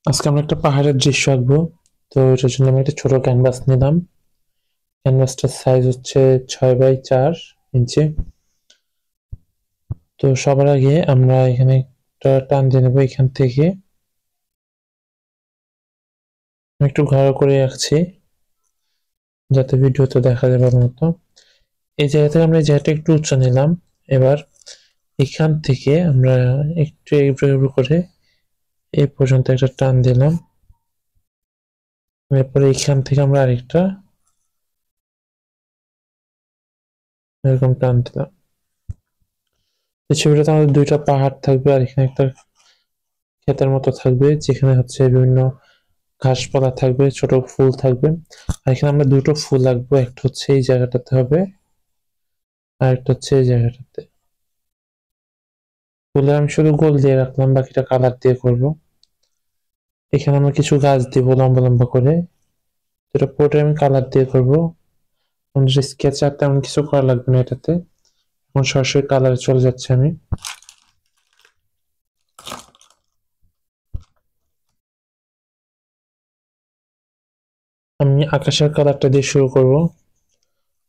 আজকে আমরা একটা পাহাড়ের দৃশ্য আঁকবো। তো এটার জন্য আমি একটা ছোট ক্যানভাস নিলাম। ক্যানভাসটার সাইজ হচ্ছে 6x4 ইঞ্চি। তো সবার আগে আমরা এখানে একটা টান দিয়ে নেবো এখান থেকে। আমি একটু ঘর করে রাখছি যাতে ভিডিওতে দেখা যাবে ভালো মতো। এই জায়গা থেকে আমরা এই জায়গাটা একটু উঁচু নিলাম। এবার এখান থেকে আমরা একটু এবড়ো করে এই পর্যন্ত একটা টান দিলাম। এরপরে এখান থেকে আমরা আরেকটা এরকম টান দিলাম। এই ছবিটাতে আমাদের দুইটা পাহাড় থাকবে আর এখানে একটা ক্ষেতের মতো থাকবে যেখানে হচ্ছে বিভিন্ন ঘাসপালা থাকবে, ছোট ফুল থাকবে। আর এখানে আমরা দুটো ফুল আঁকবো, একটা হচ্ছে এই জায়গাটাতে হবে আর একটা হচ্ছে এই জায়গাটাতে। ফুলে আমি শুধু গোল দিয়ে রাখলাম, বাকিটা কালার দিয়ে করব। এখানে আমরা কিছু গাছ দিব লম্বা লম্বা করে, যেটা পুরোটা আমি কালার দিয়ে করবো। আমাদের স্কেচ আর তেমন কিছু করা লাগবে না এটাতে। এখন সরাসরি কালারে চলে যাচ্ছে আমি। আমি আকাশের কালারটা দিয়ে শুরু করব।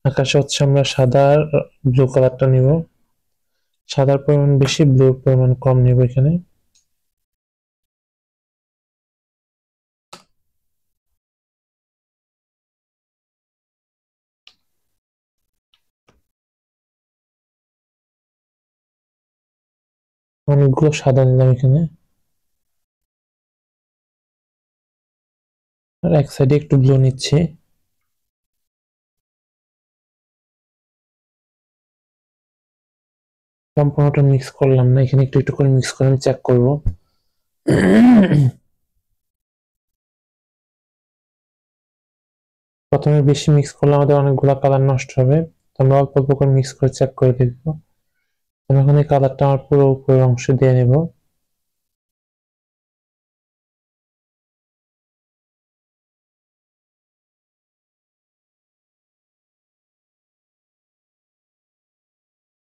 আকাশে হচ্ছে আমরা সাদা আর ব্লু কালারটা নিব। সাদার পরিমাণ বেশি, ব্লুর পরিমাণ কম নিব এখানে। অনেকগুলো সাদা নিলাম এখানে। আর এক সাইডে একটু ব্লু নিচ্ছি। সম্পূর্ণটা মিক্স করলাম না, এখানে একটু একটু করে মিক্স করে আমি চেক করব। প্রথমে বেশি মিক্স করলে আমাদের অনেকগুলো কালার নষ্ট হবে। তো আমরা অল্প অল্প করে মিক্স করে চেক করে দেখবো। আমি এখন এই কালারটা আমার পুরো উপরের অংশে দিয়ে নেব।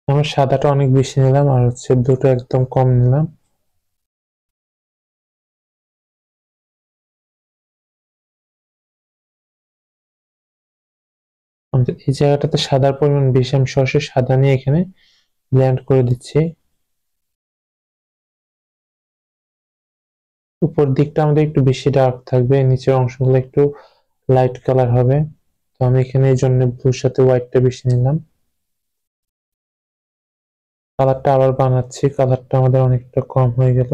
আমার সাদাটা অনেক বেশি নিলাম আর হচ্ছে দুটো একদম কম নিলাম। এই জায়গাটাতে সাদার পরিমাণ বেশি, আমি সরাসরি সাদা নিয়ে এখানে ব্লেন্ড করে দিচ্ছি। উপর দিকটা আমাদের একটু বেশি ডার্ক থাকবে, নিচের অংশগুলো একটু লাইট কালার হবে। তো আমি এখানে এই জন্য ব্লুর সাথে হোয়াইটটা বেশি নিলাম। কালারটা আবার বানাচ্ছি, কালারটা আমাদের অনেকটা কম হয়ে গেল।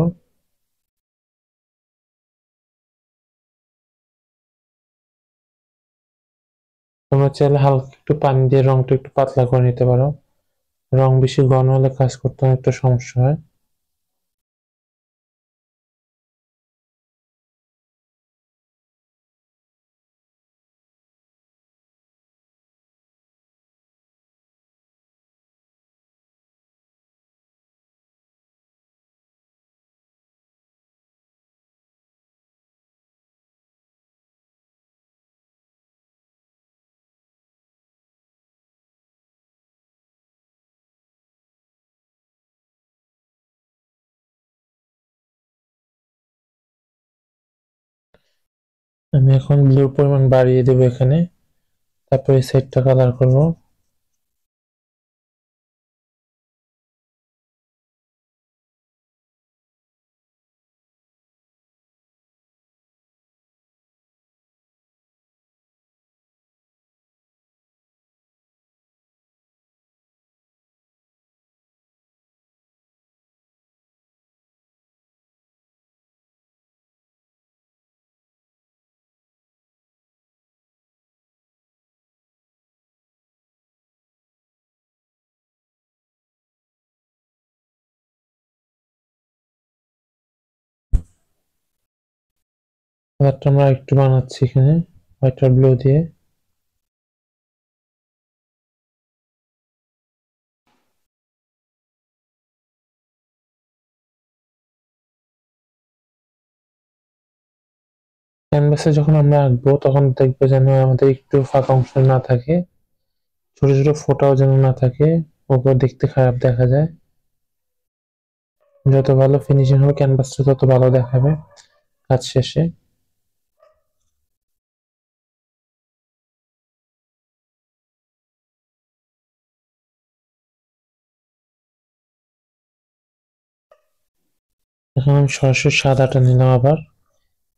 তোমরা চাইলে হালকা একটু পানি দিয়ে রংটা একটু পাতলা করে নিতে পারো। রং বেশি ঘন হলে কাজ করতে অনেকটা সমস্যা হয়। আমি এখন ব্লুর পরিমাণ বাড়িয়ে দেবো এখানে, তারপরে এই সাইডটা কালার করব। কালারটা আমরা একটু বানাচ্ছি এখানে হোয়াইট আর ব্লু দিয়ে। ক্যানভাসে যখন আমরা আঁকবো তখন দেখবো যেন আমাদের একটু ফাঁকা অংশ না থাকে, ছোট ছোট ফোঁটাও যেন না থাকে, ওগুলো দেখতে খারাপ দেখা যায়। যত ভালো ফিনিশিং হবে ক্যানভাসটা তত ভালো দেখাবে। কাজ শেষে। এখন আমি সরাসরি সাদাটা নিলাম আবার,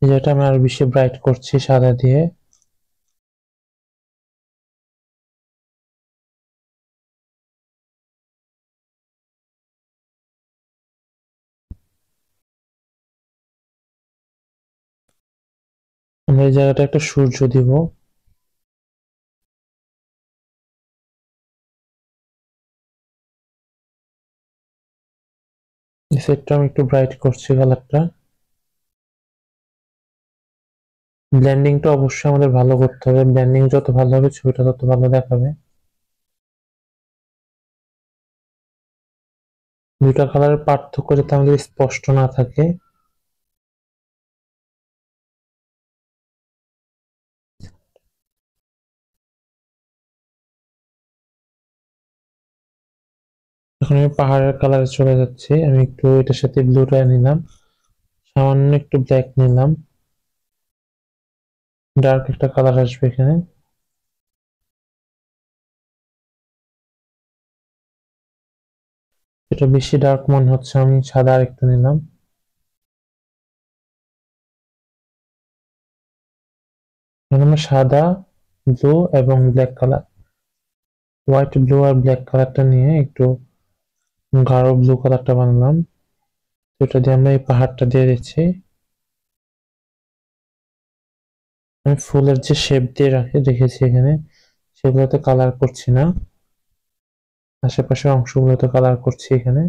যেটা আমি আরো বেশি ব্রাইট করছি সাদা দিয়ে। আমরা এই জায়গাটা একটা সূর্য দিব। এই সেটটা আমি একটু ব্রাইট করছি কালারটা। ব্লেন্ডিংটা অবশ্যই আমাদের ভালো করতে হবে, ব্লেন্ডিং যত ভালো হবে ছবিটা তত ভালো দেখাবে। দুইটা কালারের পার্থক্য যাতে আমাদের স্পষ্ট না থাকে। এখন আমি পাহাড়ের কালারে চলে যাচ্ছি, আমি একটু এটার সাথে ব্লুটা নিলাম, সামান্য একটু ব্ল্যাক নিলাম, ডার্ক একটা কালার আসবে এখানে। এটা বেশি ডার্ক মনে হচ্ছে, আমি সাদা আর একটু নিলাম। এখন আমরা সাদা, ব্লু এবং ব্ল্যাক কালার, হোয়াইট ব্লু আর ব্ল্যাক কালারটা নিয়ে একটু গাঢ় ব্লু কালারটা বানালাম। এটা দিয়ে আমরা এই পাহাড়টা দিয়ে দিচ্ছি। আমি ফুলের যে শেপ দিয়ে রেখেছি এখানে, সেগুলোতে কালার করছি না, আশেপাশের অংশগুলোতে কালার করছি এখানে।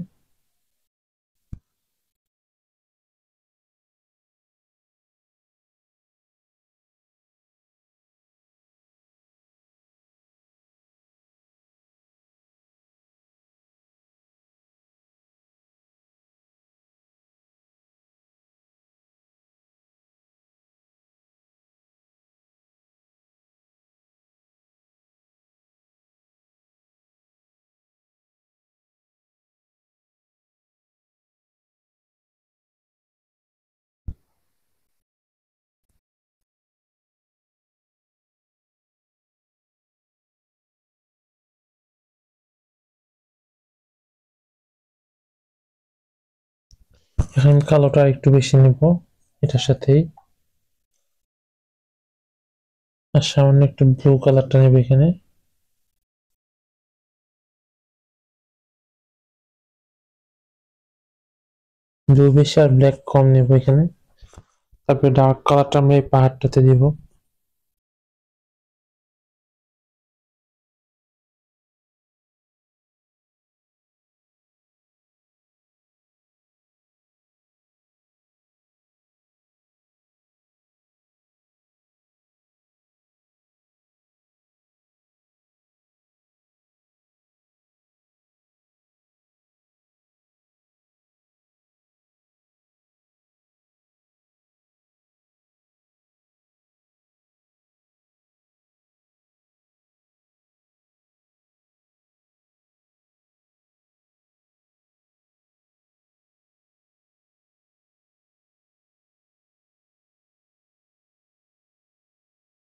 এখন আমি কালোটা একটু বেশি নিব এটার সাথেই, আর সামান্য একটু ব্লু কালারটা নেব এখানে। ব্লু বেশি আর ব্ল্যাক কম নেব এখানে। তারপরে ডার্ক কালারটা আমরা এই পাহাড়টাতে দিব।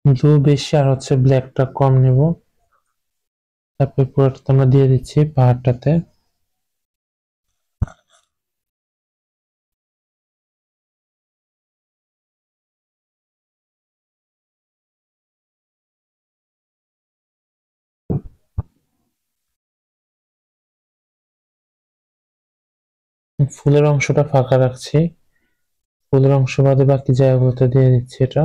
ব্লু বেশি আর হচ্ছে ব্ল্যাকটা কম নেব। তারপরে পুরোটা আমরা দিয়ে দিচ্ছি পাহাড়টাতে। ফুলের অংশটা ফাঁকা রাখছি, ফুলের অংশ বাদে বাকি জায়গাগুলোতে দিয়ে দিচ্ছি এটা।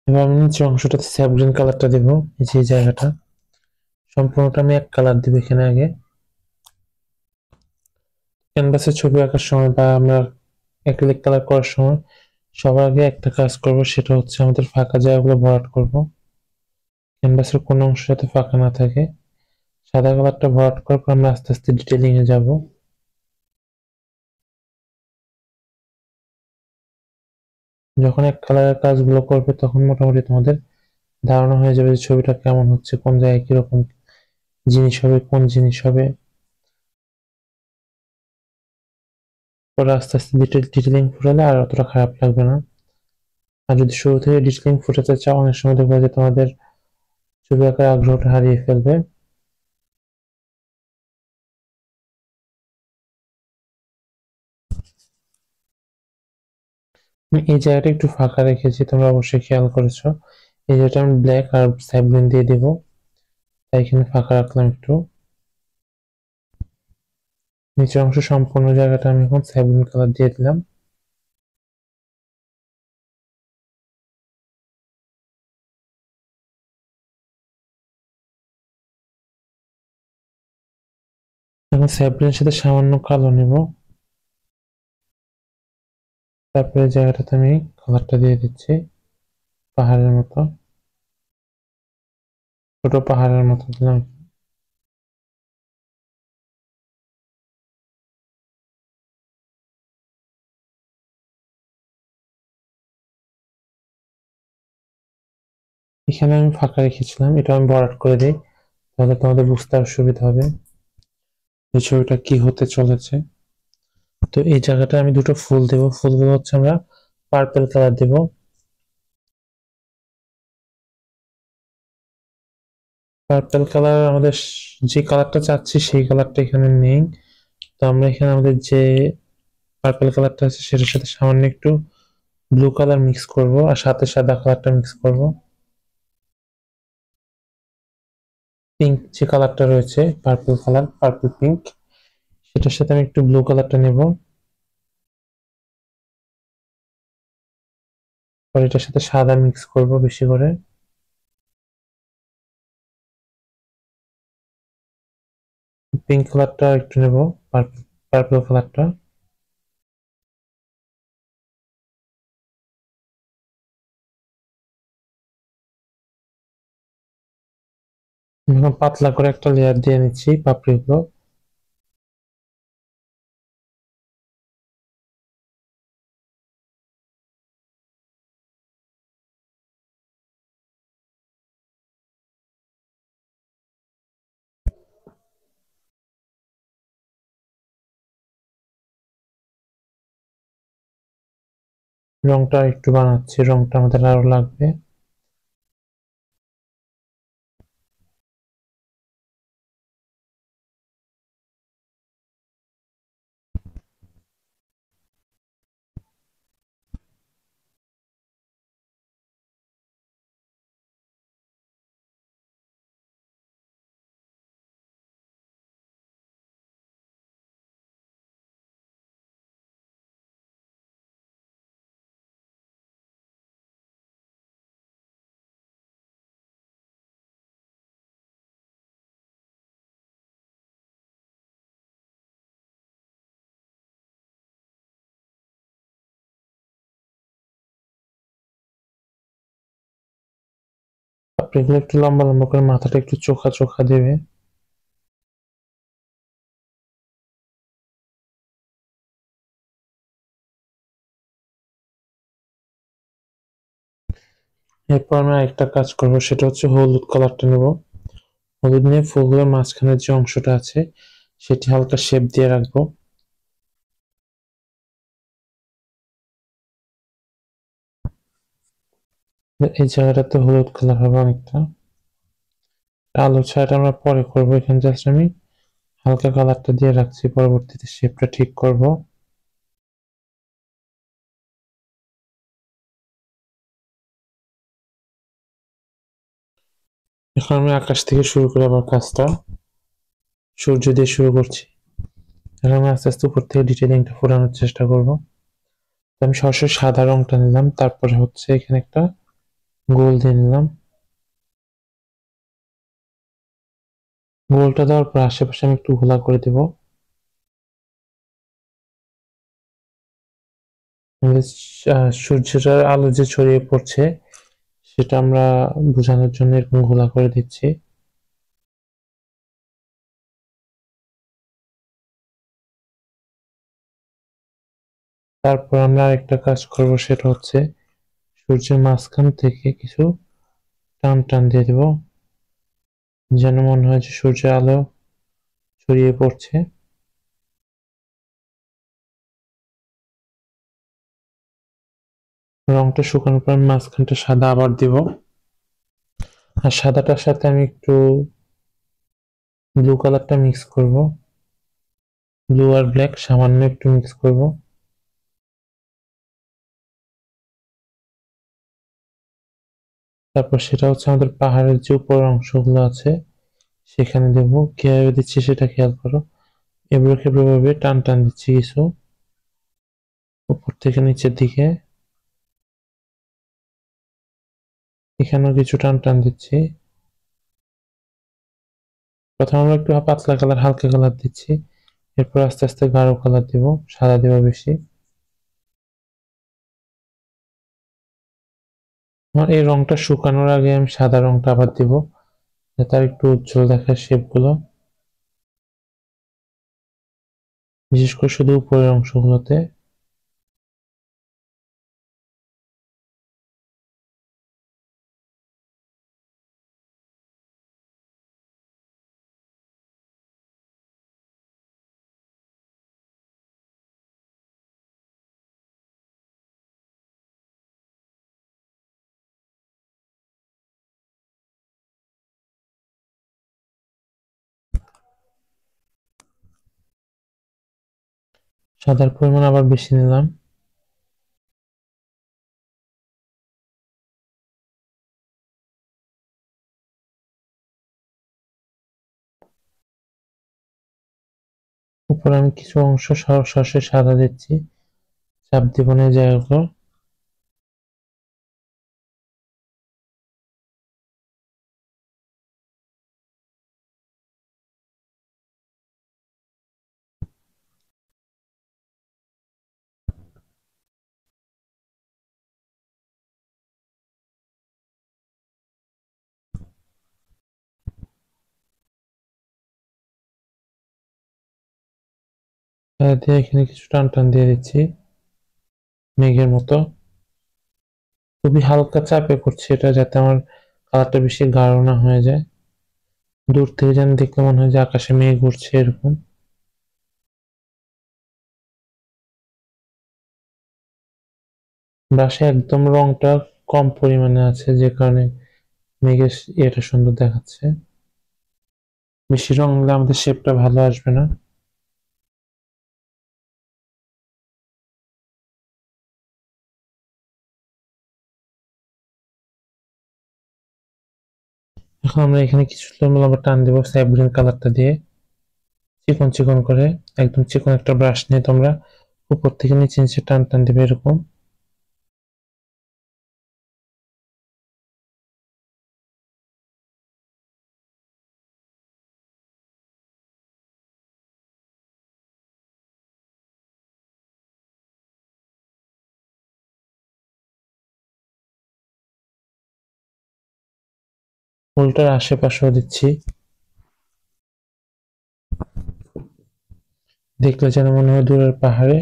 এবার আমি নিচে অংশটাতে স্যাপ গ্রিন কালারটা দিব, এই যে এই জায়গাটা সম্পূর্ণটা আমি এক কালার দিব এখানে আগে। ক্যানভাসে ছবি আঁকার সময় বা আমরা অ্যাক্রিলিক কালার করার সময় সবার আগে একটা কাজ করব, সেটা হচ্ছে আমাদের ফাঁকা জায়গাগুলো ভরাট করব, ক্যানভাসের কোনো অংশ যাতে ফাঁকা না থাকে। সাদা কালারটা ভরাট করার পর আমরা আস্তে আস্তে ডিটেলিং এ যাব। যখন এক কালারের কাজগুলো করবে তখন মোটামুটি তোমাদের ধারণা হয়ে যাবে যে ছবিটা কেমন হচ্ছে, কোন জায়গায় কিরকম জিনিস হবে, কোন জিনিস হবে। পরে আস্তে আস্তে ডিটেলিং ফুটালে আর অতটা খারাপ লাগবে না। আর যদি শুরু থেকে ডিটেলিং ফুটাতে চাও, অনেক সময় দেখবে যে তোমাদের ছবি আঁকার আগ্রহটা হারিয়ে ফেলবে। আমি এই জায়গাটা একটু ফাঁকা রেখেছি, তোমরা অবশ্যই খেয়াল করেছো। এই জায়গাটা আমি ব্ল্যাক আর স্যাভলিন দিয়ে দিব, তাই এখানে ফাঁকা রাখলাম একটু। নিচের অংশ সম্পূর্ণ জায়গাটা আমি এখন স্যাভলিন কালার দিয়ে দিলাম। এখন স্যাভলিনের সাথে সামান্য কালো নেব, তারপরে জায়গাটাতে আমি কালারটা দিয়ে দিচ্ছি পাহাড়ের মতো, ছোট পাহাড়ের মতো দিলাম। এখানে আমি ফাঁকা রেখেছিলাম, এটা আমি ভরাট করে দিই, তাহলে তোমাদের বুঝতে আর সুবিধা হবে এই ছবিটা কি হতে চলেছে। তো এই জায়গাটা আমি দুটো ফুল দেব, ফুলগুলো হচ্ছে আমরা পার্পল কালার দেব। পার্পল কালার আমাদের যে কালারটা চাচ্ছি সেই কালারটা এখানে নেই, তো আমরা এখানে আমাদের যে পার্পল কালারটা আছে সেটার সাথে সামান্য একটু ব্লু কালার মিক্স করব, আর সাথে সাদা কালারটা মিক্স করব। পিঙ্ক যে কালারটা রয়েছে, পার্পল কালার, পার্পল পিঙ্ক, সেটার সাথে আমি একটু ব্লু কালারটা নেব, আর এটার সাথে সাদা মিক্স করব বেশি করে। পিঙ্ক কালারটা একটু নেব, পার্পল কালারটা। পাতলা করে একটা লেয়ার দিয়ে নিচ্ছি পাপড়িগুলো। রংটা একটু বানাচ্ছি, রংটা আমাদের আরো লাগবে। পাপড়িগুলো একটু লম্বা লম্বা করে, মাথাটা একটু চোখা চোখা দেবে। এরপর আমি আরেকটা কাজ করবো, সেটা হচ্ছে হলুদ কালারটা নেব। হলুদ নিয়ে ফুলগুলোর মাঝখানের যে অংশটা আছে সেটি হালকা শেপ দিয়ে রাখবো। এই জায়গাটাতে হলুদ কালার হবে অনেকটা। আলো ছায়াটা আমরা পরে করবো, এখানে জাস্ট আমি হালকা কালারটা দিয়ে রাখছি, পরবর্তীতে শেপটা ঠিক করব। এখন আমি আকাশ থেকে শুরু করে আবার কাজটা সূর্য দিয়ে শুরু করছি। এখন আমি আস্তে আস্তে উপর থেকে ডিটেলিংটা ফোটানোর চেষ্টা করব। আমি সরাসরি সাদা রংটা নিলাম, তারপরে হচ্ছে এখানে একটা গোল দিয়ে নিলাম। গোলটা দেওয়ার পর আশেপাশে আমি একটু ঘোলা করে দেব। আমাদের সূর্যের আলো যে ছড়িয়ে পড়ছে সেটা আমরা বোঝানোর জন্য এরকম ঘোলা করে দিচ্ছি। তারপর আমরা আরেকটা কাজ করব, সেটা হচ্ছে সূর্যের মাঝখান থেকে কিছু টান টান দিয়ে দেব, যেন মনে হয় যে সূর্যের আলো ছড়িয়ে পড়ছে। রংটা শুকানোর পর মাঝখানটা সাদা আবার দিব, আর সাদাটার সাথে আমি একটু ব্লু কালারটা মিক্স করব, ব্লু আর ব্ল্যাক সামান্য একটু মিক্স করব। তারপর সেটা হচ্ছে আমাদের পাহাড়ের যে উপরের অংশগুলো আছে সেখানে দেবো। কিভাবে দিচ্ছি সেটা খেয়াল করো, এবড়ো খেবড়ো ভাবে টান টান দিচ্ছি কিছু উপর থেকে নিচের দিকে, এখানেও কিছু টান টান দিচ্ছি। প্রথমে আমরা একটু পাতলা কালার হালকা কালার দিচ্ছি, এরপর আস্তে আস্তে গাঢ় কালার দিব, সাদা দেবো বেশি। আমার এই রংটা শুকানোর আগে আমি সাদা রংটা আবার দিব, যাতে আর একটু উজ্জ্বল দেখায় শেপ গুলো, বিশেষ করে শুধু উপরের অংশগুলোতে। সাদার পরিমাণ আবার বেশি নিলাম। উপরে আমি কিছু অংশ সরাসরি সাদা দিচ্ছি, চাপ দিব না এই জায়গাগুলো। দিয়ে এখানে কিছু টান টান দিয়ে দিচ্ছি মেঘের মতো। খুবই হালকা চাপে করছি এটা, যাতে আমার কালারটা বেশি গাঢ় না হয়ে যায়। দূর থেকে যেন দেখলে মনে হয় যে আকাশে মেঘ উঠছে এরকম। ব্রাশে একদম রংটা কম পরিমাণে আছে, যে কারণে মেঘের এটা সুন্দর দেখাচ্ছে। বেশি রং হলে আমাদের শেপটা ভালো আসবে না। এখন আমরা এখানে কিছু লম্বা টান দেবো স্যাপ গ্রিন কালারটা দিয়ে, চিকন চিকন করে। একদম চিকন একটা ব্রাশ নিয়ে তোমরা উপর থেকে নিচে নিচে টান টান দিবে এরকম। ফুলটার আশেপাশেও দিচ্ছি, দেখলে যেন মনে হয় দূরের পাহাড়ে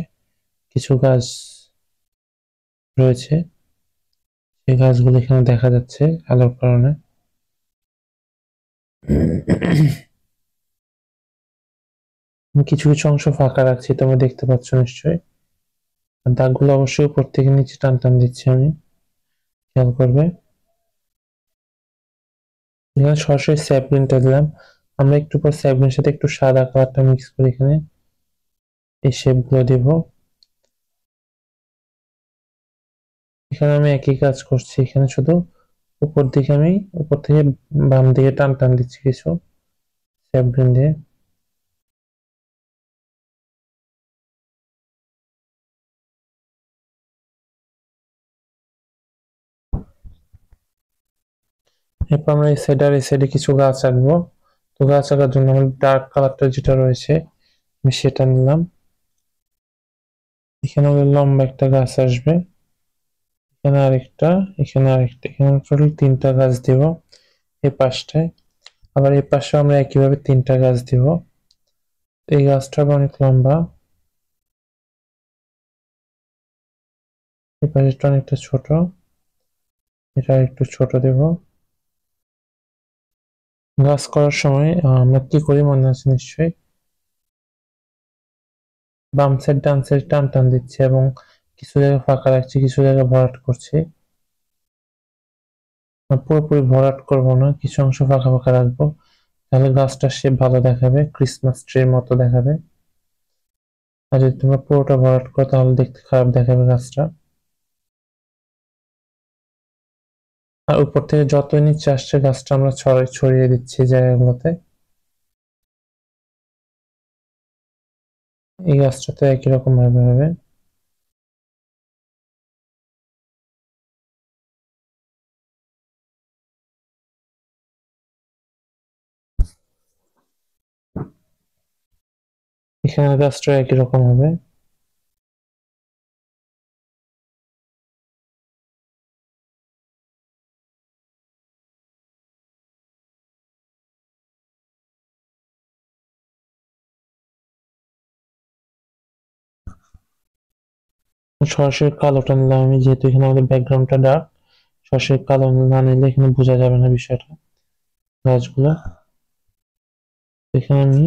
কিছু গাছ রয়েছে, সেই গাছগুলো এখানে দেখা যাচ্ছে আলোর কারণে। কিছু কিছু অংশ ফাঁকা রাখছি, তোমরা দেখতে পাচ্ছ নিশ্চয়ই। আর দাগগুলো অবশ্যই উপর থেকে নিচে টান টান দিচ্ছি আমি, খেয়াল করবে। এখানে সরাসরি স্যাপলিনটা দিলাম, আমরা একটু পর স্যাপলিনের সাথে একটু সাদা কালারটা মিক্স করে এখানে এই শেপ গুলো দিব। এখানে আমি একই কাজ করছি, এখানে শুধু উপর দিকে আমি উপর থেকে বাম দিকে টান টান দিচ্ছি কিছু স্যাপলিন দিয়ে। এরপর আমরা এই সাইড আর এই সাইডে কিছু গাছ আঁকবো। তো গাছ আঁকার জন্য আমার ডার্ক কালারটা যেটা রয়েছে আমি সেটা নিলাম। এখানে লম্বা একটা গাছ আসবে, এখানে আরেকটা, এখানে আরেকটা, এখানে টোটাল তিনটা গাছ দিব এই পাশটায়। আবার এই পাশে আমরা একইভাবে তিনটা গাছ দিব। এই গাছটা অনেক লম্বা, এই পাশেরটা অনেকটা ছোট। এটা একটু ছোট দেব। গাছ করার সময় আমরা কি করি মনে আছে নিশ্চয়ই, বাম সাইড ডান সাইড টান টান দিচ্ছি এবং কিছু জায়গা ফাঁকা রাখছি, কিছু জায়গা ভরাট করছি। পুরোপুরি ভরাট করব না, কিছু অংশ ফাঁকা ফাঁকা রাখবো, তাহলে গাছটার শেপ ভালো দেখাবে, ক্রিসমাস ট্রির মতো দেখাবে। আর যদি তোমরা পুরোটা ভরাট করো তাহলে দেখতে খারাপ দেখাবে গাছটা। আর উপর থেকে যতই নিচে আসছে গাছটা আমরা ছড়িয়ে দিচ্ছি জায়গাগুলোতে। এই গাছটাতে একই রকম ভাবে হবে। এখানে গাছটা একই রকম হবে। সরাসরি কালোটা নিলাম আমি, যেহেতু এখানে আমাদের ব্যাকগ্রাউন্ডটা ডার্ক, সরাসরি কালো না নিলে এখানে বোঝা যাবে না বিষয়টা, গাছগুলো। এখানে আমি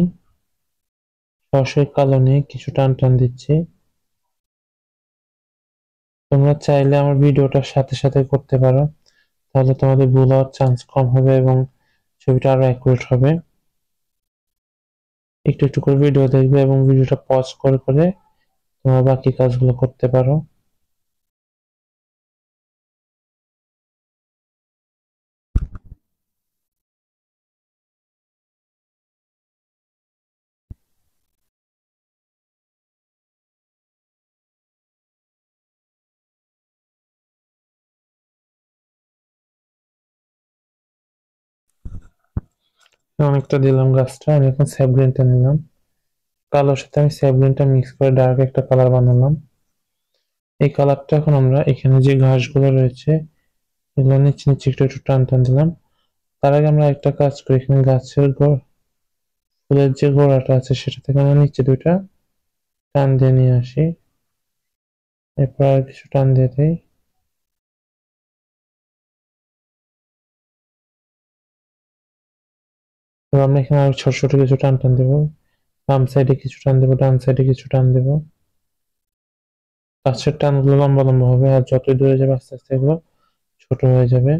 সরাসরি কালো নিয়ে কিছু টান টান দিচ্ছি। তোমরা চাইলে আমার ভিডিওটার সাথে সাথে করতে পারো, তাহলে তোমাদের ভুল হওয়ার চান্স কম হবে এবং ছবিটা আরো অ্যাকুরেট হবে। একটু একটু করে ভিডিও দেখবে এবং ভিডিওটা পজ করে করে তোমরা বাকি কাজগুলো করতে পারো। অনেকটা দিলাম গাছটা, আমি এখন স্যাপ্লিনটা নিলাম, কালোর সাথে আমি স্যাপ্লিনটা মিক্স করে ডার্ক একটা কালার বানালাম। এই কালারটা এখন আমরা এখানে যে ঘাসগুলো রয়েছে এগুলো নিচে নিচে একটু একটু টান টান দিলাম। তার আগে আমরা একটা কাজ করি, এখানে গাছের ফুলের যে গোড়াটা আছে সেটা থেকে আমরা নিচে দুইটা টান দিয়ে নিয়ে আসি, এরপর আর কিছু টান দিয়ে দিই। এবার আমরা এখানে আরো ছোট ছোট কিছু টান টান দেবো, বাম সাইডে কিছু টান দেবো, ডান সাইডে কিছু টান দেবো। গাছের টানগুলো লম্বা লম্বা হবে আর যতই দূরে যাবে আস্তে আস্তে এগুলো ছোট হয়ে যাবে।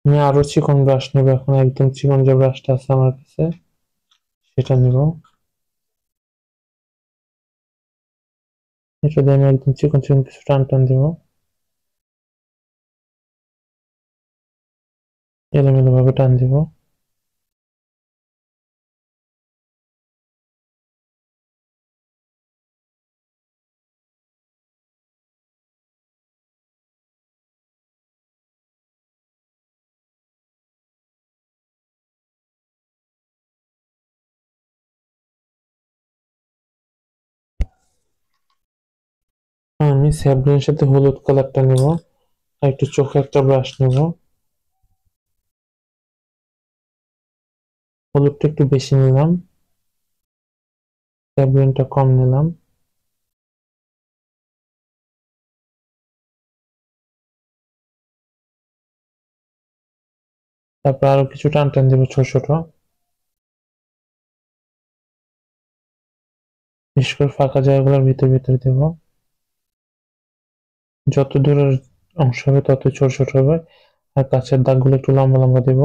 আমি আরো চিকন ব্রাশ নেবো, এখন একদম চিকন যে ব্রাশটা আছে আমার কাছে সেটা নিব। এটা দিয়ে আমি একদম চিকন চিকন কিছু টান টান দিব, এলোমেলো ভাবে টান দিব। আমি স্যাবলিনের সাথে হলুদ কালারটা নিব, আর একটু চোখে একটা ব্রাশ নিব, হলুদটা একটু বেশি নিলাম, স্যাবলিনটা কম নিলাম। তারপর আরো কিছু টান টান দিব ছোট ছোট, বিশেষ করে ফাঁকা জায়গাগুলোর ভিতর ভিতর দেব। যত দূরের অংশ হবে তত ছোট ছোট হবে, আর কাছের দাগগুলো একটু লম্বা লম্বা দেব।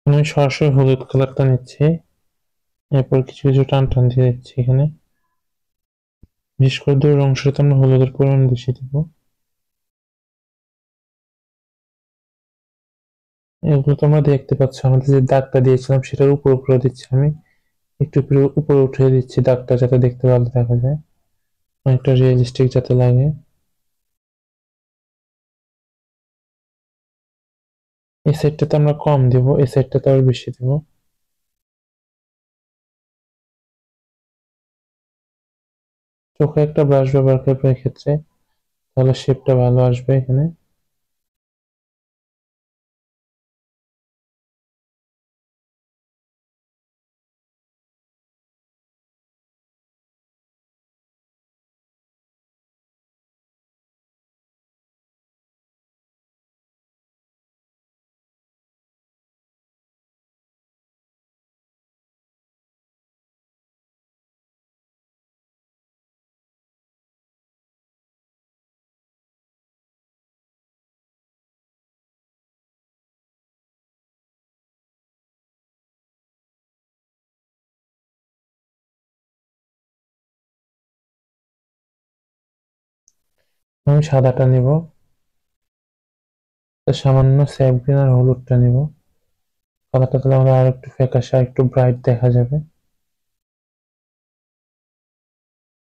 আমি সরাসরি হলুদ কালারটা নিচ্ছি, এরপর কিছু কিছু টান টান দিয়ে দিচ্ছি এখানে। বিশেষ করে দূরের অংশটাতে আমরা হলুদের পরিমাণ বেশি দেবো। এগুলো তোমরা দেখতে পাচ্ছ, আমাদের যে দাগটা দিয়েছিলাম সেটার উপর উপরে দিচ্ছি আমি, একটু উপরে উঠিয়ে দিচ্ছি দাগটা, যাতে দেখতে ভালো দেখা যায়, অনেকটা রিয়েলিস্টিক যাতে লাগে। এই সাইডটাতে আমরা কম দিব, এই সাইডটাতে আবার বেশি দিব। চোখে একটা ব্রাশ ব্যবহার করবো এক্ষেত্রে, তাহলে শেপটা ভালো আসবে এখানে। আমি সাদাটা নিব, সামান্য স্যাপ গ্রিন আর হলুদটা নিব। কালারটা তাহলে আমাদের আর একটু ফ্যাকাশে আর একটু ব্রাইট দেখা যাবে।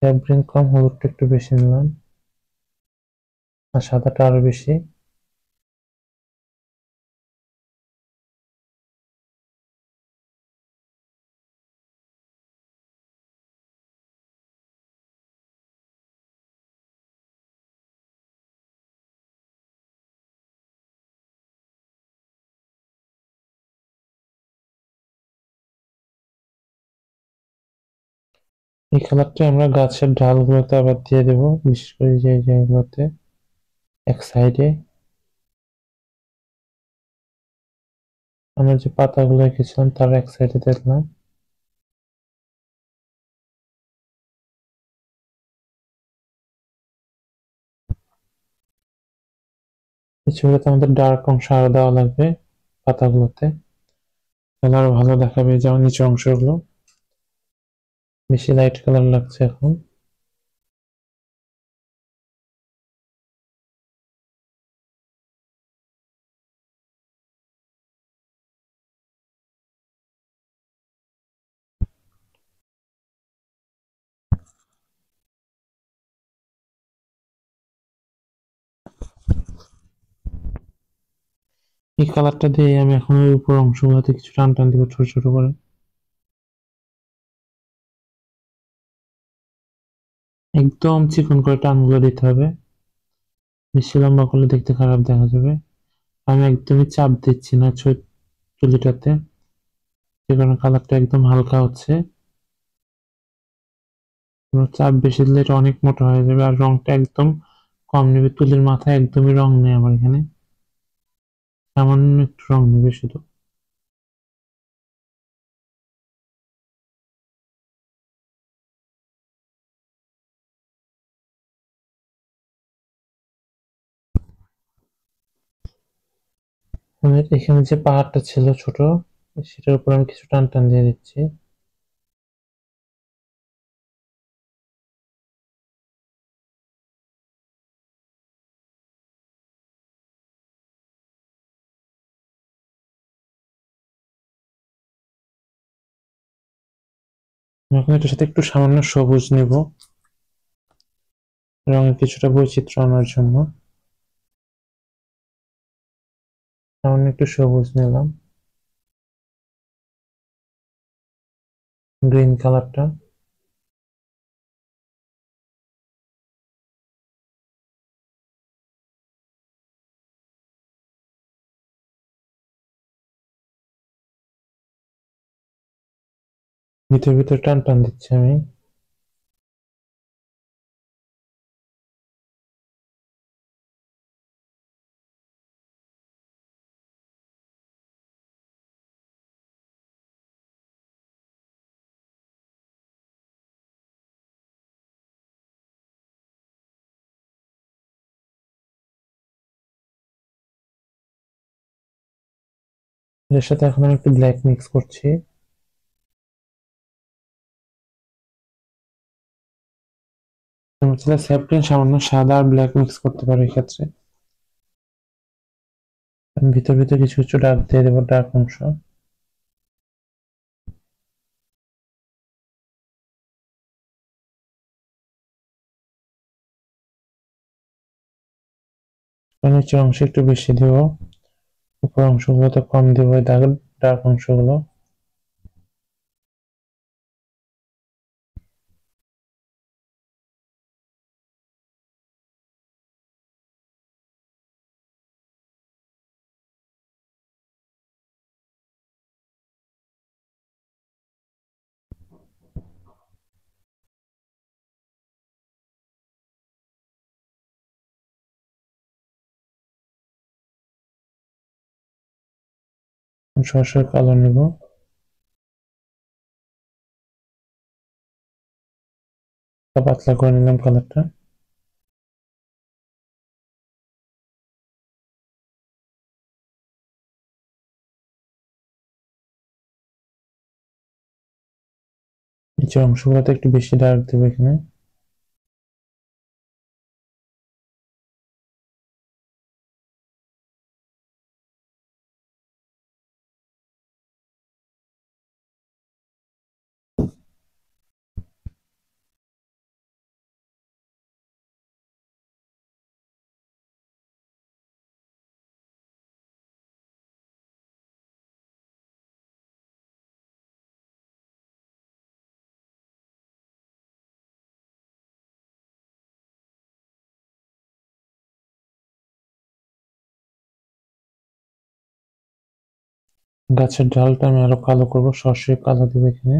স্যাপ গ্রিন কম, হলুদটা একটু বেশি নিলাম, আর সাদাটা আরো বেশি। এই কালারটা আমরা গাছের ডালগুলোতে আবার দিয়ে দেবো, বিশেষ করে যে জায়গাগুলোতে এক সাইডে আমরা যে পাতাগুলো রেখেছিলাম তার এক সাইডে দেখলাম। এই ছবিটাতে আমাদের ডার্ক অংশ আরো দেওয়া লাগবে পাতাগুলোতে, তাহলে আরো ভালো দেখাবে। যেমন নিচের অংশগুলো বেশি লাইট কালার লাগছে এখন। এই কালারটা দিয়ে আমি এখন ওই উপর অংশগুলোতে কিছু টান টান দিব ছোট ছোট করে। একদম চিকন করে টানগুলো দিতে হবে, বেশি লম্বা করলে দেখতে খারাপ দেখা যাবে। আমি একদমই চাপ দিচ্ছি না চুলিটাতে, যে কারণে কালারটা একদম হালকা হচ্ছে। চাপ বেশি দিলে এটা অনেক মোটা হয়ে যাবে, আর রংটা একদম কম নেবে। তুলির মাথায় একদমই রং নেই আমার এখানে, সামান্য একটু রং নেবে শুধু। এখানে যে পাহাড়টা ছিল ছোট, সেটার উপর আমি কিছু টান টান দিয়ে দিচ্ছি। এখন এটার সাথে একটু সামান্য সবুজ নেব, রঙের কিছুটা বৈচিত্র্য আনার জন্য। সামান্য একটু সবুজ নিলাম, গ্রিন কালারটা। ভিতর ভিতর টান টান দিচ্ছি আমি। এর সাথে এখন আমি একটু ব্ল্যাক মিক্স করছি। তুমি চাইলে স্যাপলিন সামান্য সাদা আর ব্ল্যাক মিক্স করতে পারো এই ক্ষেত্রে। আমি ভিতর ভিতর কিছু কিছু ডার্ক দিয়ে দেবো, ডার্ক অংশ। নিচের অংশ একটু বেশি দেবো, উপর অংশগুলোতে কম দেবো, ডার্ক অংশগুলো। সরাসরি কালার নেব, পাতলা করে নিলাম কালারটা। নিচের অংশগুলোতে একটু বেশি ডার্ক দেবো এখানে। গাছের ডালটা আমি আরো কালো করবো, সরাসরি কালো দেবো এখানে।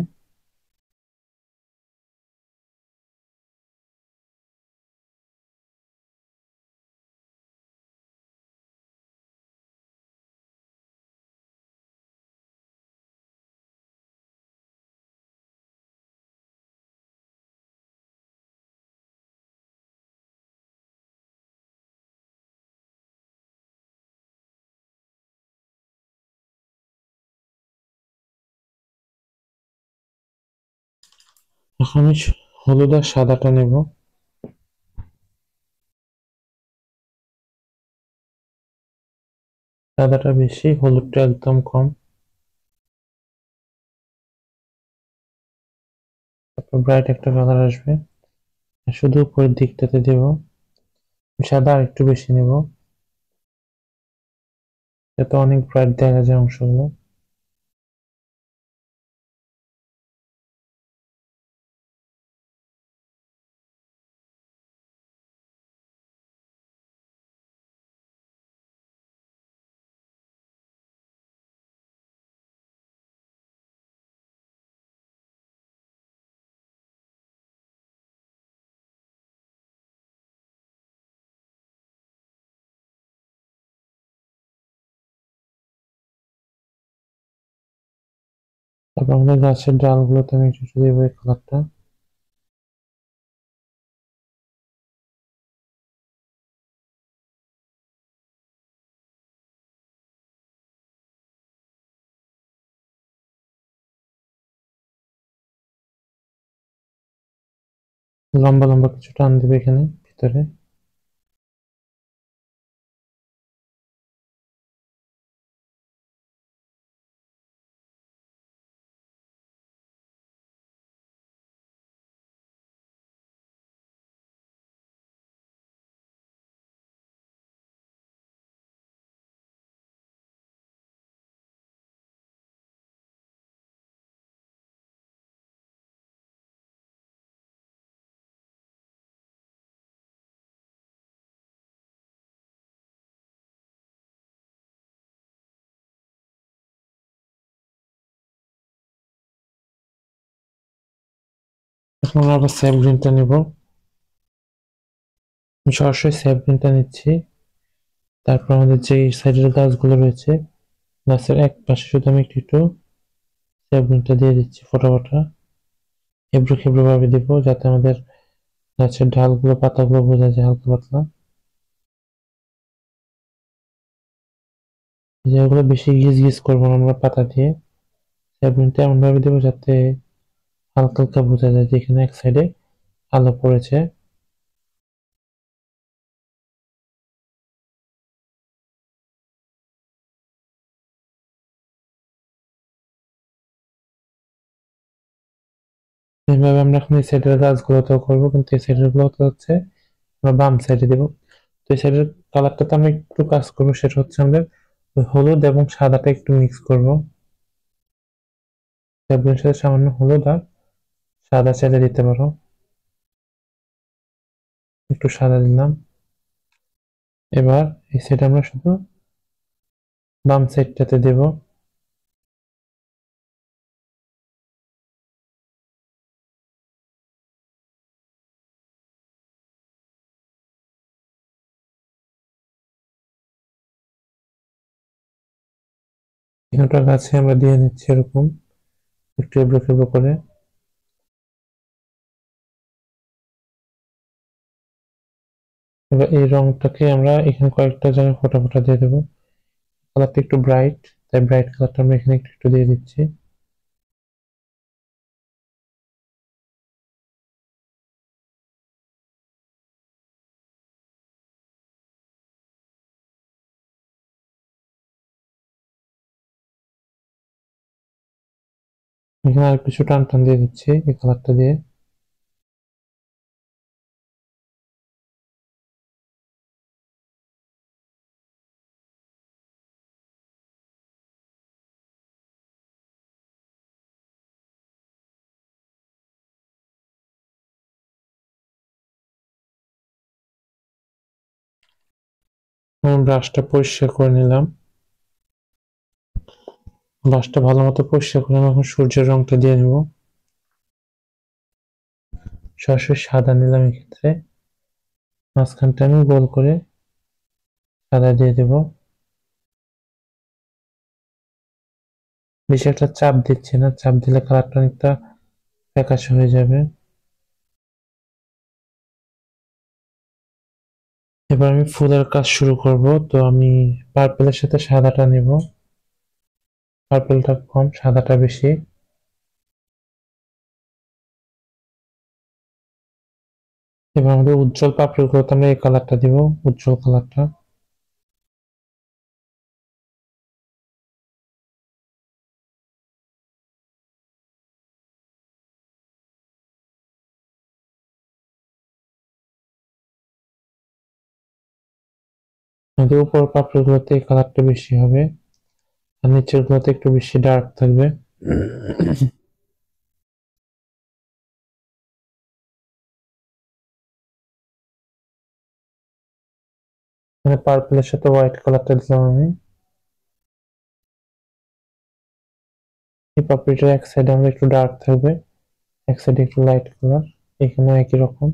এখন আমি হলুদ আর সাদাটা নেব। সাদাটা বেশি, হলুদটা একদম কম। তারপর ব্রাইট একটা কালার আসবে, শুধু উপরের দিকটাতে দেব। সাদা আর একটু বেশি নেব, যাতে অনেক ব্রাইট দেখা যায় অংশগুলো। তারপর আমাদের গাছের ডালগুলোতে আমি একটু দেবো এই কালারটা। লম্বা লম্বা কিছু টান দেবে এখানে ভিতরে। এখন আমরা আবার স্যাপ গ্রিনটা নেব, সরাসরি স্যাপ গ্রিনটা নিচ্ছি। তারপর আমাদের যে সাইডের গাছগুলো রয়েছে, গাছের এক পাশে শুধু আমি একটু একটু স্যাপ গ্রিনটা দিয়ে দিচ্ছি, ফোটা ফোটা এবড়ো খেবড়ো ভাবে দিব, যাতে আমাদের গাছের ডালগুলো পাতাগুলো বোঝা যায় হালকা পাতলা। যেগুলো বেশি ঘিস ঘিস করবো না আমরা পাতা দিয়ে, সেগুলোতে এমন ভাবে দেবো যাতে হালকা হালকা বোঝা যায় যে এখানে এক সাইডে আলো পড়েছে। এইভাবে আমরা এখন এই সাইডের গাছগুলোতেও করবো, কিন্তু এই সাইডের গুলো হচ্ছে আমরা বাম সাইডে দেবো। তো এই সাইডের কালারটাতে আমরা একটু কাজ করবো, সেটা হচ্ছে আমাদের ওই হলুদ এবং সাদাটা একটু মিক্স করবো। সবগুলোর সাথে সামান্য হলুদ আর সাদা চাইলে দিতে পারো, একটু সাদা দিলাম। এবার এই সাইডে আমরা শুধু বাম সাইডটাতে দেব। এখানকার গাছে আমরা দিয়ে নিচ্ছি এরকম একটু এবড়ো খেবড়ো করে। এবার এই রংটাকে আমরা এখানে কয়েকটা জায়গায় ফোটা ফোটা দিয়ে দেবো। কালারটা একটু ব্রাইট, তাই ব্রাইট কালারটা আমরা এখানে একটু একটু দিয়ে দিচ্ছি। এখানে আর কিছু টান টান দিয়ে দিচ্ছি এই কালারটা দিয়ে। ব্রাশটা পরিষ্কার করে নিলাম। ব্রাশটা ভালো মতো পরিষ্কার করে আমি এখন সূর্যের রংটা দিয়ে নেব। সরাসরি সাদা নিলাম এক্ষেত্রে, মাঝখানটা আমি গোল করে সাদা দিয়ে দেব। বেশি একটা চাপ দিচ্ছি না, চাপ দিলে কালারটা অনেকটা ফ্যাকাশে হয়ে যাবে। এবার আমি ফুলের কাজ শুরু করব। তো আমি পার্পেলের সাথে সাদাটা নেব, পার্পেলটা কম সাদাটা বেশি। এবার আমাদের উজ্জ্বল পাপড়িগুলোতে আমরা এই কালারটা দিব, উজ্জ্বল কালারটা। আমাদের উপর পাপড়িগুলোতে এই কালারটা বেশি হবে, আর নিচের গুলোতে একটু বেশি ডার্ক থাকবে। মানে পার্পেলের সাথে হোয়াইট কালারটা দিলাম আমি। এই পাপড়িটার এক সাইডে আমরা একটু ডার্ক থাকবে, এক সাইডে একটু লাইট কালার, এখানে একই রকম।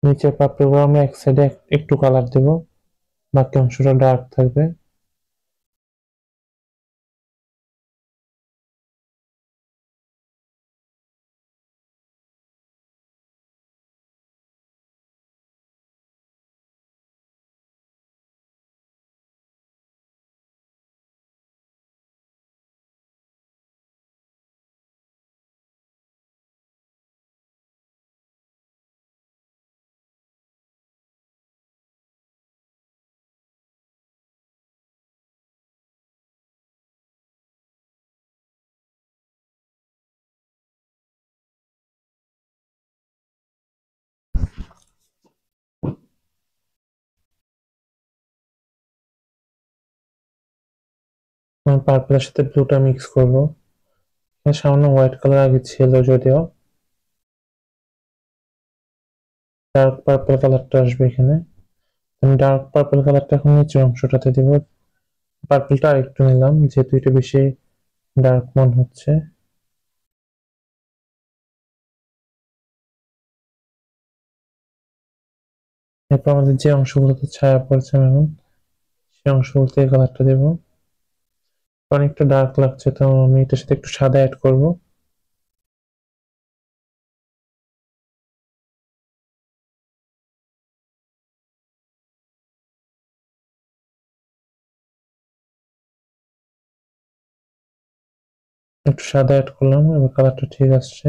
নিচের পাপড়িগুলো আমরা এক সাইডে একটু কালার দেব, বাকি অংশটা ডার্ক থাকবে। আমি পার্পেলের সাথে ব্লুটা মিক্স করব। এখানে সামান্য হোয়াইট কালার আগে ছিল যদিও, ডার্ক পার্পল কালারটা আসবে এখানে। আমি ডার্ক পার্পল কালারটা এখন নিচের অংশটাতে দিব। পার্পলটা আরেকটু নিলাম যেহেতু এটা বেশি ডার্ক মনে হচ্ছে। এরপর আমাদের যে অংশগুলোতে ছায়া পড়ছে এখন সেই অংশগুলোতে এই কালারটা দেবো। অনেকটা ডার্ক লাগছে, তো আমি এটার সাথে একটু সাদা অ্যাড করব। একটু সাদা অ্যাড করলাম, এবার কালারটা ঠিক আসছে।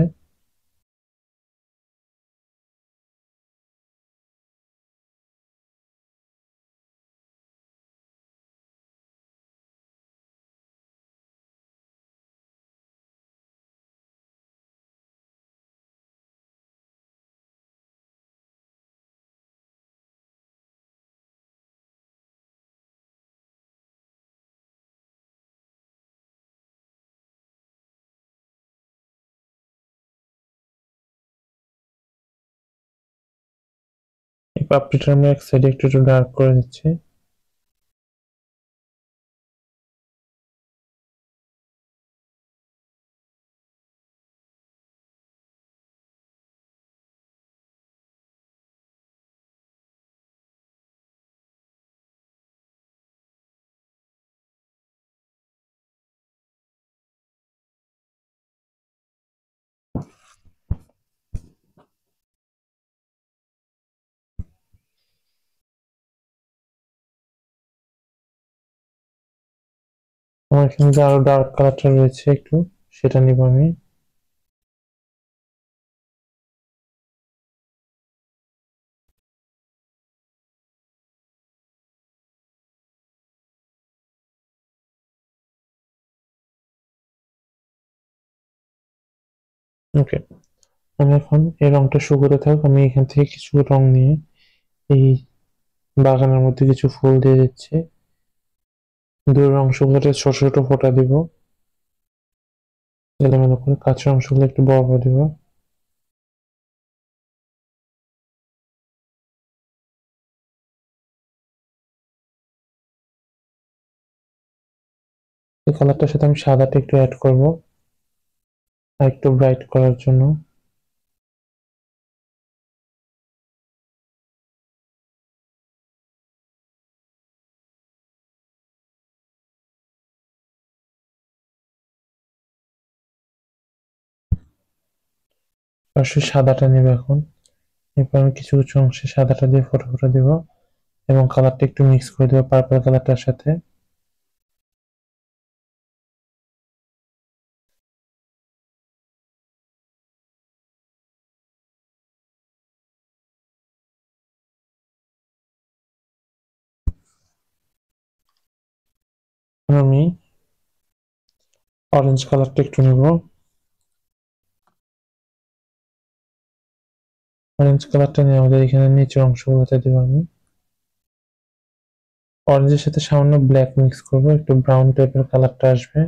এই পাপড়িটা আমি এক সাইডে একটু একটু ডার্ক করে দিচ্ছি। আমার এখানে যে আরো ডার্ক কালারটা রয়েছে একটু, সেটা নিব আমি। ওকে, আমি এখন এই রংটা শুকোতে থাক, আমি এখান থেকে কিছু রং নিয়ে এই বাগানের মধ্যে কিছু ফুল দিয়ে দিচ্ছি। দূরের অংশগুলোতে ছোট ছোট ফোঁটা দিব, এলোমেলো করে। কাছের অংশগুলো একটু বড় করে দিব। এই কালারটার সাথে আমি সাদাটা একটু অ্যাড করব, আর একটু ব্রাইট করার জন্য। আর সেই সাদাটা নেব এখন। এরপর আমি কিছু কিছু অংশে সাদাটা দিয়ে ফোঁটা ফোঁটা দিব, এবং কালারটা একটু মিক্স করে দেবো পার্পল কালারটার সাথে। আমি অরেঞ্জ কালারটা একটু নেব। অরেঞ্জ কালারটা নিয়ে আমাদের এখানে নিচের অংশগুলোতে দেবো আমি। অরেঞ্জের সাথে সামান্য ব্ল্যাক মিক্স করব, একটু ব্রাউন টাইপের কালারটা আসবে,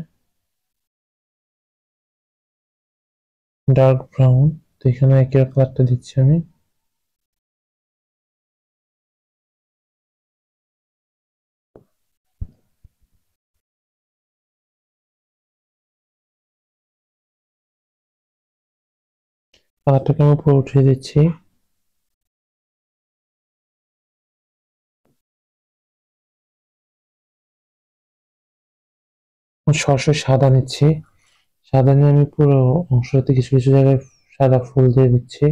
ডার্ক ব্রাউন। তো এখানে একই কালারটা দিচ্ছি আমি। কালারটাকে আমি উপরে উঠিয়ে দিচ্ছি। সরাসরি সাদা নিচ্ছি। সাদা নিয়ে আমি পুরো অংশটাতে কিছু কিছু জায়গায় সাদা ফুল দিয়ে দিচ্ছি।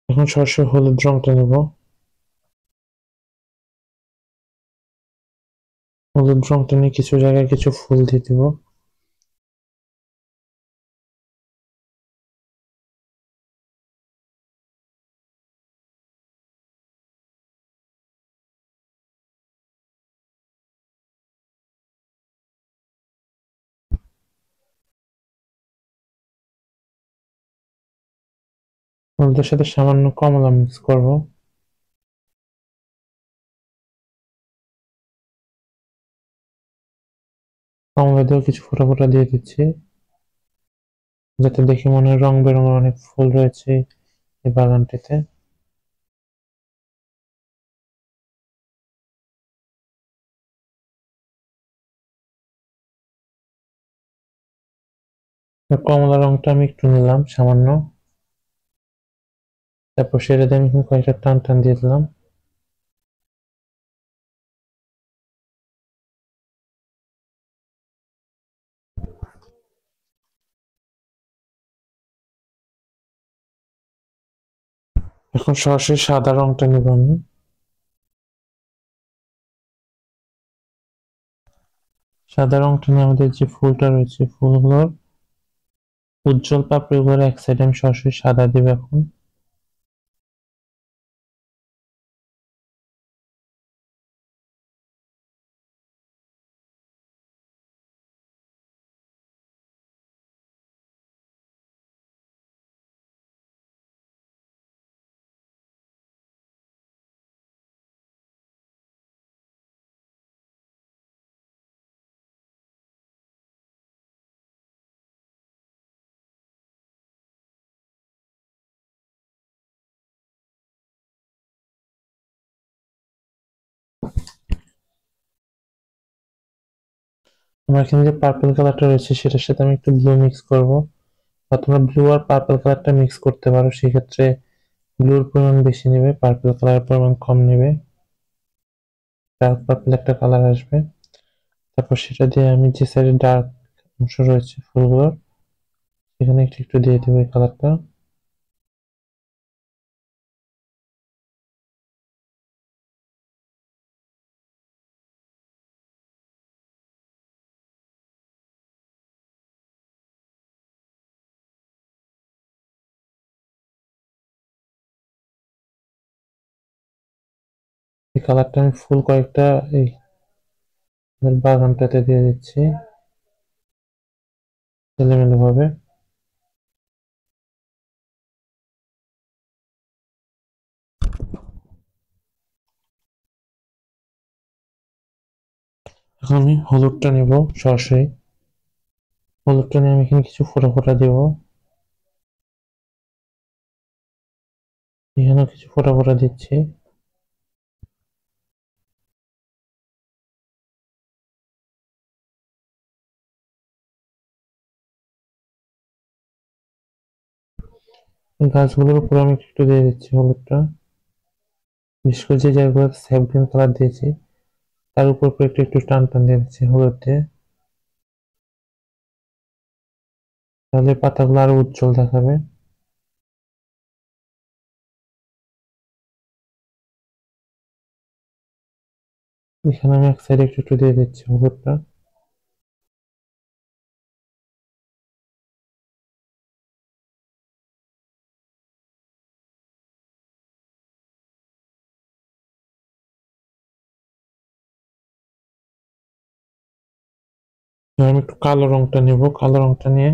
এখন সরাসরি হলুদ রংটা নেব। হলুদ রংটা নিয়ে কিছু জায়গায় কিছু ফুল দিয়ে দিব। হলুদের সাথে সামান্য কমলা মিক্স করব। কমলা দিয়েও কিছু ফোঁটা ফোঁটা দিয়ে দিচ্ছি, যাতে দেখে মনে হয় রং বেরঙের অনেক ফুল রয়েছে এই বাগানটিতে। আর কমলা রংটা আমি একটু নিলাম সামান্য। তারপর সেটা দিয়ে আমি এখানে কয়েকটা টান টান দিয়ে দিলাম। এখন সরাসরি সাদা রংটা নিব আমি। সাদা রংটা নিয়ে আমাদের যে ফুলটা রয়েছে, ফুলগুলোর উজ্জ্বল পাপড়িগুলোর এক সাইডে আমি সরাসরি সাদা দিব এখন। আমার এখানে যে পার্পল কালারটা রয়েছে সেটার সাথে আমি একটু ব্লু মিক্স করব, বা তোমরা ব্লু আর পার্পল কালারটা মিক্স করতে পারো, সেক্ষেত্রে ব্লুর পরিমাণ বেশি নেবে, পার্পল কালারের পরিমাণ কম নেবে, ডার্ক পার্পল একটা কালার আসবে। তারপর সেটা দিয়ে আমি যে সাইডে ডার্ক অংশ রয়েছে ফুলগুলোর, সেখানে একটু একটু দিয়ে দেবো এই কালারটা। এই কালারটা আমি ফুল কয়েকটা এই বাগানটাতে দিয়ে দিচ্ছি এলোমেলো ভাবে। এখন আমি হলুদটা নেব সরাসরি। হলুদটা নিয়ে আমি এখানে কিছু ফোঁটা ফোঁটা দেবো, এখানেও কিছু ফোঁটা ফোঁটা দিচ্ছি। গাছগুলোর উপর আমি একটু দিয়ে দিচ্ছি হলুদটা, বিশেষ করে যে জায়গাগুলো স্যাপ গ্রিন কালার দিয়েছি তার উপর একটু একটু টান টান দিয়ে দিচ্ছি হলুদ দিয়ে, তাহলে পাতাগুলো আরো উজ্জ্বল দেখাবে। এখানে আমি এক সাইডে একটু একটু দিয়ে দিচ্ছি হলুদটা। এবার আমি একটু কালো রংটা নেব, কালো রংটা নিয়ে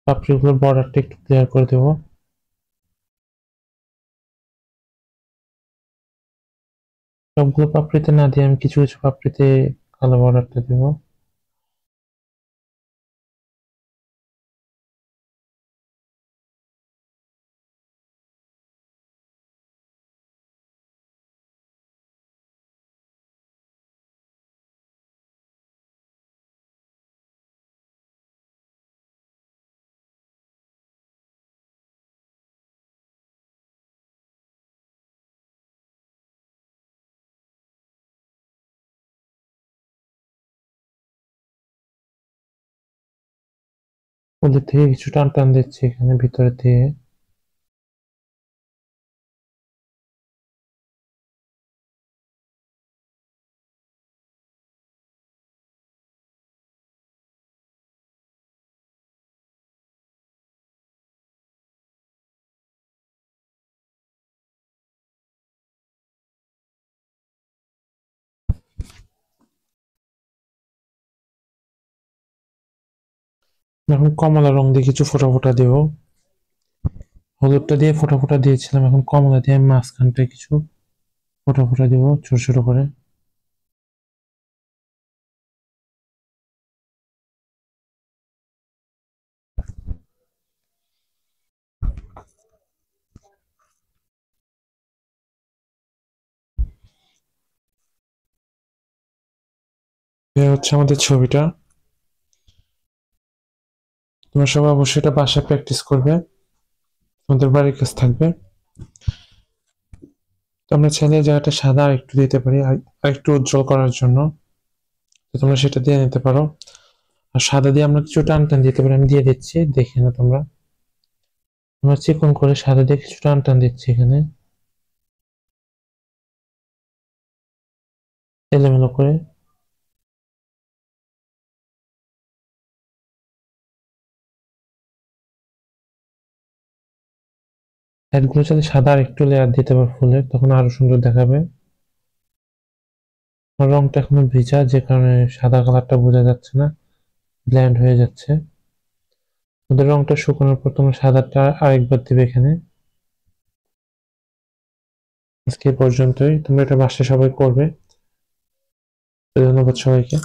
পাপড়িগুলোর বর্ডারটা একটু ক্লিয়ার করে দেবো। সবগুলো পাপড়িতে না দিয়ে আমি কিছু কিছু পাপড়িতে কালো বর্ডারটা দেবো। ওদের থেকে কিছু টান টান দিচ্ছি এখানে ভিতরে দিয়ে। এখন কমলা রং দিয়ে কিছু ফোঁটা ফোঁটা দেবো। হলুদটা দিয়ে ফোঁটা ফোঁটা দিয়েছিলাম, এখন কমলা দিয়ে আমি মাঝখানটায় কিছু ফোঁটা ফোঁটা দেবো ছোট ছোট করে। এই হচ্ছে আমাদের ছবিটা। তোমরা সবাই অবশ্যই এটা বাসায় প্র্যাকটিস করবে। তোমাদের বাড়ির কাছে থাকবে। তো আমরা চাইলে এই জায়গাটা সাদা আর একটু দিতে পারি, আর একটু উজ্জ্বল করার জন্য। তো তোমরা সেটা দিয়ে নিতে পারো। আর সাদা দিয়ে আমরা কিছু টান টান দিতে পারি, আমি দিয়ে দিচ্ছি, দেখে না তোমরা। আমরা চিকন করে সাদা দিয়ে কিছু টান টান দিচ্ছি এখানে, এলোমেলো করে। সাইডগুলো যদি সাদা আর একটু লেয়ার দিতে পারো ফুলের, তখন আরো সুন্দর দেখাবে। আর রংটা এখনো ভিজা, যে কারণে সাদা কালারটা বোঝা যাচ্ছে না, ব্ল্যান্ড হয়ে যাচ্ছে। ওদের রংটা শুকানোর পর তোমরা সাদাটা আরেকবার দিবে এখানে। আজকে এ পর্যন্তই, তোমরা এটা বাসায় সবাই করবে। ধন্যবাদ সবাইকে।